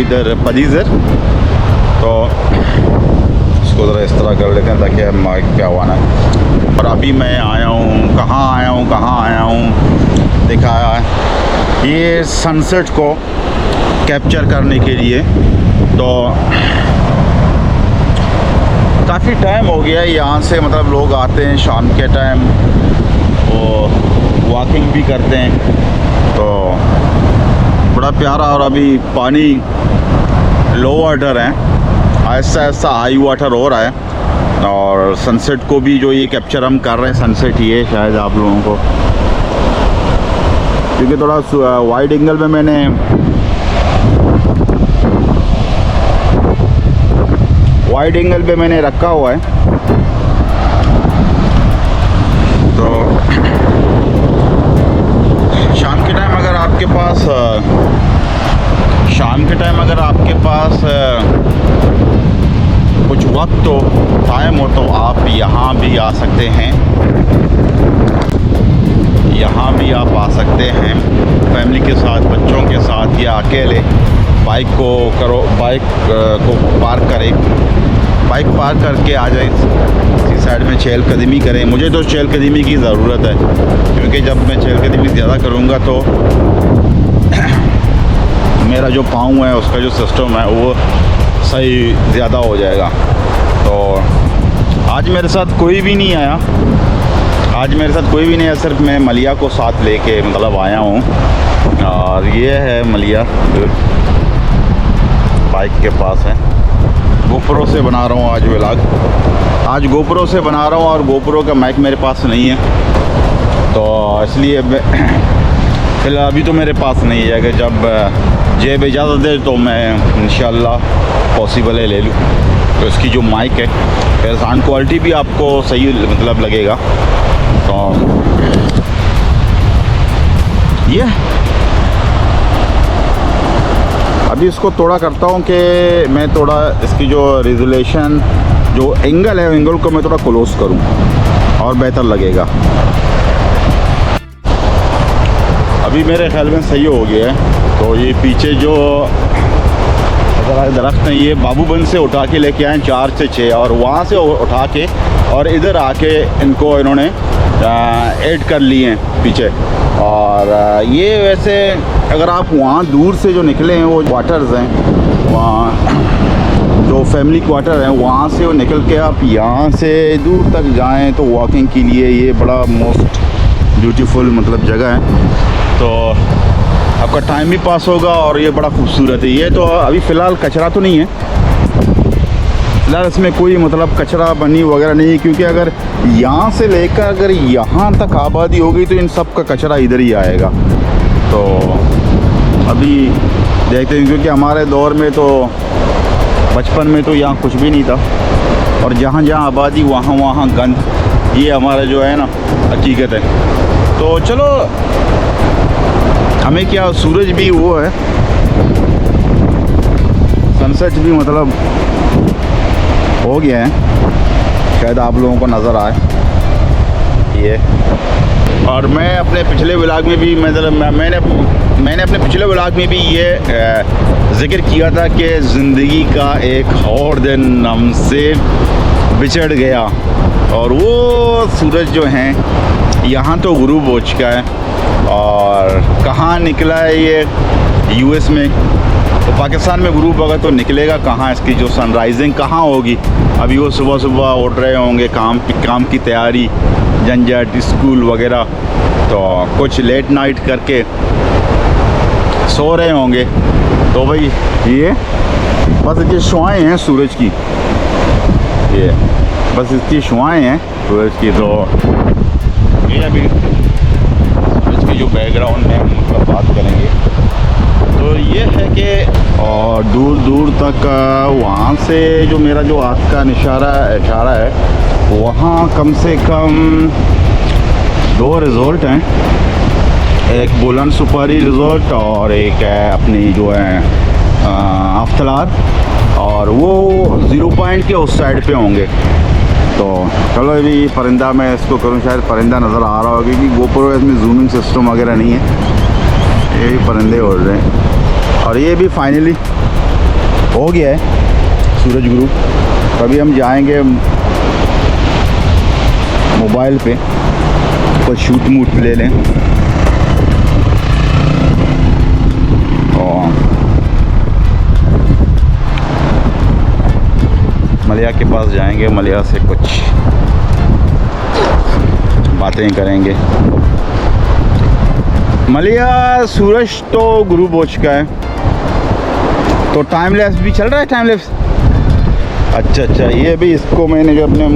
इधर पदीजर, तो इसको ज़रा इस तरह कर लेते हैं ताकि माइक पे आवाज़ ना। और अभी मैं आया हूँ, कहाँ आया हूँ दिखाया है ये सनसेट को कैप्चर करने के लिए। तो काफ़ी टाइम हो गया यहाँ से, मतलब लोग आते हैं शाम के टाइम, वो वॉकिंग भी करते हैं, तो बड़ा प्यारा। और अभी पानी लो वाटर है, ऐसा ऐसा हाई वाटर हो रहा है। और सनसेट को भी जो ये कैप्चर हम कर रहे हैं, सनसेट ये शायद आप लोगों को, क्योंकि थोड़ा वाइड एंगल में मैंने रखा हुआ है। तो शाम के टाइम अगर आपके पास कुछ वक्त हो, टाइम हो, तो आप यहाँ भी आ सकते हैं, फैमिली के साथ, बच्चों के साथ, या अकेले बाइक पार्क करके आ जाए, इसी साइड में चहलकदमी करें। मुझे तो चहलकदमी की ज़रूरत है, क्योंकि जब मैं चहलकदमी ज़्यादा करूँगा तो मेरा जो पाँव है उसका जो सिस्टम है वो सही ज़्यादा हो जाएगा। तो आज मेरे साथ कोई भी नहीं आया, सिर्फ मैं मलिया को साथ लेके मतलब आया हूँ। और ये है मलिया, बाइक के पास है। गोप्रो से बना रहा हूँ आज व्लॉग, और गोप्रो का माइक मेरे पास नहीं है, तो इसलिए फिलहाल अभी तो मेरे पास नहीं है। अगर जब जेब इजाज़त दे तो मैं इंशाल्लाह पॉसिबल है ले लूँ। तो इसकी जो माइक है, साउंड क्वालिटी भी आपको सही मतलब लगेगा। तो ये अभी इसको थोड़ा करता हूँ कि मैं थोड़ा इसकी जो रेजोल्यूशन, जो एंगल है, एंगल को मैं थोड़ा क्लोज करूँ और बेहतर लगेगा। अभी मेरे ख्याल में सही हो गया है। तो ये पीछे जो दरख्त हैं, ये बाबूबंद से उठा के लेके आए 4 से 6, और वहाँ से उठा के और इधर आके इन्होंने ऐड कर लिए हैं पीछे। और ये वैसे अगर आप वहाँ दूर से जो निकले हैं, वो क्वार्टर्स हैं, वहाँ जो फैमिली क्वार्टर हैं, वहाँ से वो निकल के आप यहाँ से दूर तक जाएं तो वॉकिंग के लिए ये बड़ा मोस्ट ब्यूटीफुल मतलब जगह है। तो आपका टाइम भी पास होगा और ये बड़ा खूबसूरत है। ये तो अभी फ़िलहाल कचरा तो नहीं है, फ़िलहाल इसमें कोई मतलब कचरा बनी वगैरह नहीं है, क्योंकि अगर यहाँ से लेकर अगर यहाँ तक आबादी होगी तो इन सब का कचरा इधर ही आएगा। तो अभी देखते हैं, क्योंकि हमारे दौर में तो बचपन में तो यहाँ कुछ भी नहीं था, और जहाँ जहाँ आबादी वहाँ गंद, ये हमारा जो है ना हकीकत है। तो चलो, हमें क्या, सूरज भी वो है, सनसेट भी मतलब हो गया है, शायद आप लोगों को नज़र आए ये। और मैं अपने पिछले व्लॉग में भी मतलब मैंने अपने पिछले व्लॉग में भी ये ज़िक्र किया था कि ज़िंदगी का एक और दिन हमसे बिछड़ गया, और वो सूरज जो है यहाँ तो गुरूब हो चुका है, और कहाँ निकला है ये यूएस में। तो पाकिस्तान में गुरूब होगा तो निकलेगा कहाँ, इसकी जो सनराइजिंग कहाँ होगी। अभी वो सुबह सुबह उठ रहे होंगे, काम की तैयारी, झंझट, स्कूल वगैरह, तो कुछ लेट नाइट करके सो रहे होंगे। तो भाई ये बस इसकी शुआएँ हैं सूरज की, ये बस इसकी शुआएँ हैं सूरज की। तो ये अभी सूरज की जो बैकग्राउंड में मतलब बात करेंगे तो ये है कि, और दूर दूर तक वहाँ से जो मेरा जो हाथ का इशारा है, वहाँ कम से कम 2 रिज़ॉर्ट हैं, एक बुलंद सुपारी रिज़ॉर्ट और एक है अपनी जो है अफ्तलार, और वो 0 पॉइंट के उस साइड पे होंगे। तो चलो अभी परिंदा मैं इसको करूँ, शायद परिंदा नज़र आ रहा होगा, क्योंकि गोप्रो इसमें जूमिंग सिस्टम वगैरह नहीं है, ये भी परिंदे उड़ रहे हैं। और ये भी फाइनली हो गया है सूरज गुरु। तभी हम जाएंगे मोबाइल पे कुछ शूट मूट ले लें और मलिया के पास जाएंगे। मलिया से कुछ बातें करेंगे। मलिया सूरज तो गुरु पहुंच चुका है, तो टाइम लैप्स भी चल रहा है। टाइम लैप्स अच्छा, ये भी इसको मैंने जो अपने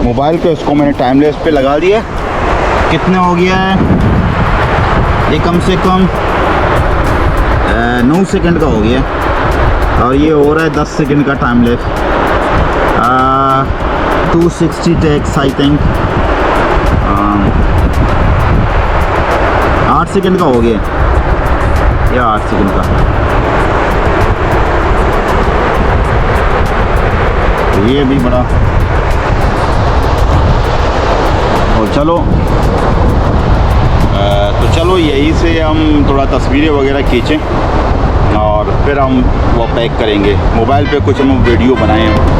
मोबाइल पे उसको मैंने टाइम लैप्स पे लगा दिया। कितने हो गया है ये? कम से कम 9 सेकंड का हो गया और ये हो रहा है 10 सेकंड का time lapse. 260 takes I think. 8 second का हो गया या 8 सेकंड का। तो ये भी बड़ा। और चलो तो चलो यहीं से हम थोड़ा तस्वीरें वगैरह खींचें और फिर हम वो पैक करेंगे। मोबाइल पे कुछ हम वीडियो बनाए हैं।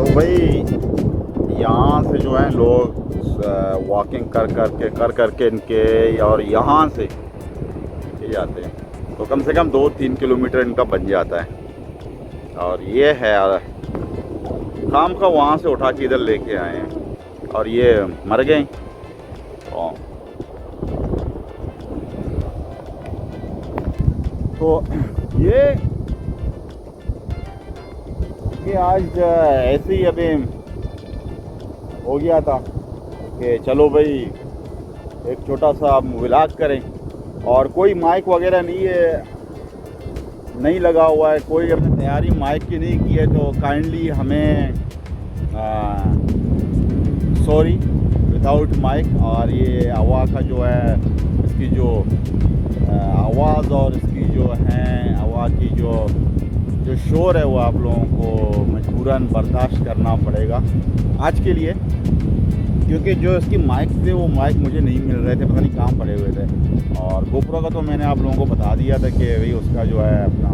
भाई यहाँ से जो है लोग वॉकिंग कर करके इनके और यहाँ से ये जाते हैं, तो कम से कम 2-3 किलोमीटर इनका बन जाता है। और ये है काम का वहाँ से उठा के इधर लेके आए हैं और ये मर गए। तो ये आज ऐसे ही अभी हो गया था कि चलो भाई एक छोटा सा व्लॉग करें। और कोई माइक वगैरह नहीं लगा हुआ है, कोई हमने तैयारी माइक की नहीं की है, तो काइंडली हमें सॉरी विदाउट माइक। और ये हवा का जो है इसकी जो आवाज़ और इसकी जो है हवा की जो शोर है वो आप लोगों को मजबूरन बर्दाश्त करना पड़ेगा आज के लिए, क्योंकि जो इसकी माइक थे वो माइक मुझे नहीं मिल रहे थे, पता नहीं कहाँ पड़े हुए थे। और गोप्रो का तो मैंने आप लोगों को बता दिया था कि भाई उसका जो है अपना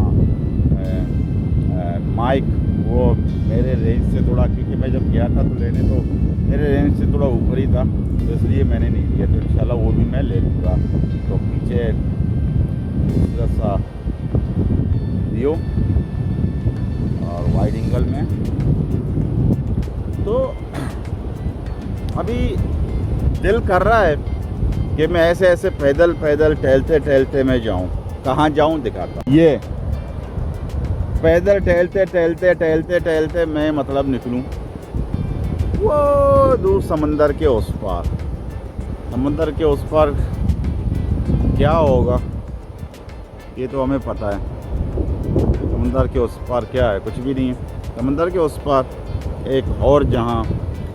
माइक वो मेरे रेंज से थोड़ा, क्योंकि मैं जब गया था तो लेने तो मेरे रेंज से थोड़ा ऊपर ही था, तो इसलिए मैंने नहीं लिया। तो इंशाल्लाह वो भी मैं ले लूँगा। तो पीछे दूसरा सा व्यू और वाइड एंगल में। तो अभी दिल कर रहा है कि मैं ऐसे ऐसे पैदल टहलते मैं जाऊं। कहाँ जाऊं दिखाता। ये पैदल टहलते मैं मतलब निकलूं वो दूर समंदर के उस पार। समंदर के उस पार क्या होगा ये तो हमें पता है। समंदर के उस पार क्या है? कुछ भी नहीं है। समंदर के उस पार एक और जहां,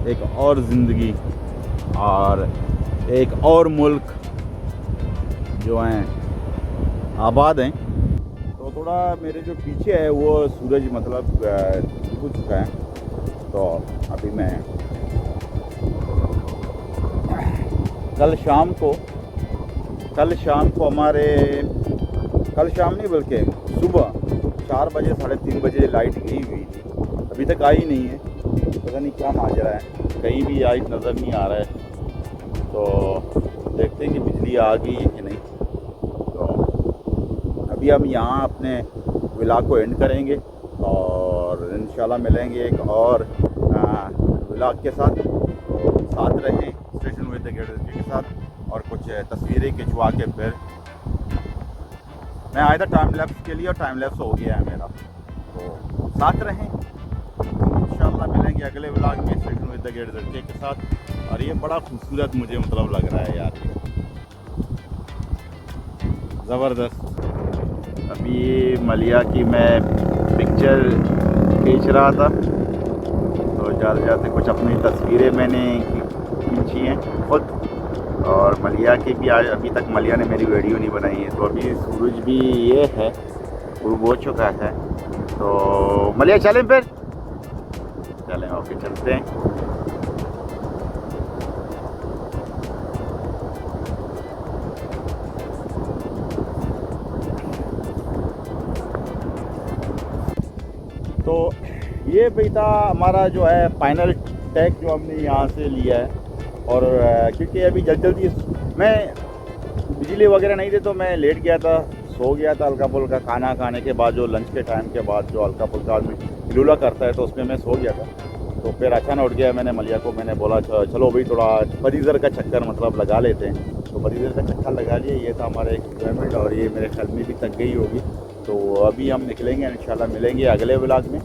एक और ज़िंदगी और एक और मुल्क जो हैं आबाद हैं। तो थोड़ा मेरे जो पीछे है वो सूरज मतलब डूब चुका है। तो अभी मैं कल शाम को हमारे कल शाम नहीं बल्कि सुबह 4 बजे 3:30 बजे लाइट गई हुई थी, अभी तक आई नहीं है। पता नहीं क्या माजरा है, कहीं भी लाइट नज़र नहीं आ रहा है। तो देखते हैं कि बिजली आ गई है कि नहीं। तो अभी हम यहाँ अपने व्लॉग को एंड करेंगे और इंशाल्लाह मिलेंगे एक और व्लॉग के साथ। तो साथ रहें स्टेशन विद द गेट के साथ और कुछ तस्वीरें खिंचवा के फिर मैं आया था टाइम लैप्स के लिए और टाइम लैप्स हो गया है मेरा। तो साथ रहें। मिलेंगे अगले व्लॉग में स्टेशन विद द गेट झटके के साथ। और ये बड़ा खूबसूरत मुझे मतलब लग रहा है यार, ज़बरदस्त। अभी ये मलिया की मैं पिक्चर खींच रहा था, तो जाते जाते कुछ अपनी तस्वीरें मैंने खींची हैं खुद। और मलिया की भी आज अभी तक मलिया ने मेरी वीडियो नहीं बनाई है। तो अभी सूरज भी ये है ग्रूब हो चुका है, तो मलिया चलें फिर, चलें ओके चलते हैं। तो ये भी था हमारा जो है फाइनल टैग जो हमने यहाँ से लिया है। और क्योंकि अभी जल्दी मैं बिजली वगैरह नहीं थी तो मैं लेट गया था, सो गया था हल्का फुल्का खाना खाने के बाद, जो लंच के टाइम के बाद जो हल्का फुल्का आदमी लूला करता है तो उसमें मैं सो गया था। तो फिर अचानक उठ गया, मैंने मलिया को मैंने बोला चलो भाई थोड़ा परिजर का चक्कर मतलब लगा लेते हैं। तो परिजर का चक्कर लगा लिए, ये था हमारा एक एंजॉयमेंट। और ये मेरे ख्याल में भी थक गई होगी, तो अभी हम निकलेंगे इंशाल्लाह, मिलेंगे अगले व्लॉग में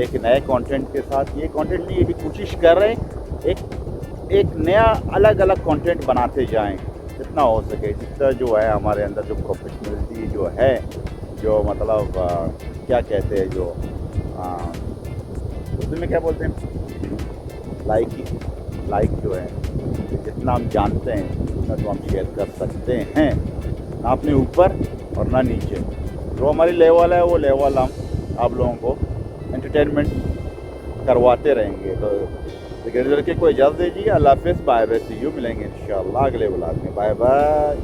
एक नए कंटेंट के साथ। ये कंटेंट नहीं, ये भी कोशिश कर रहे हैं एक नया अलग अलग कंटेंट बनाते जाएं जितना हो सके, जितना जो है हमारे अंदर जो प्रोफेशनलिटी जो है, जो मतलब क्या कहते हैं जो उर्दू में क्या बोलते हैं, लाइक जो है, जितना हम जानते हैं उतना तो हम शेयर कर सकते हैं, ना अपने ऊपर और ना नीचे। जो हमारी लेवल है वो लेवल हम आप लोगों को एंटरटेनमेंट करवाते रहेंगे। तो के कोई इजाज़त दीजिए, अल्लाह हाफ़िज़, बाय बाय, सी यू, मिलेंगे इंशाअल्लाह अगले व्लॉग में, बाय बाय।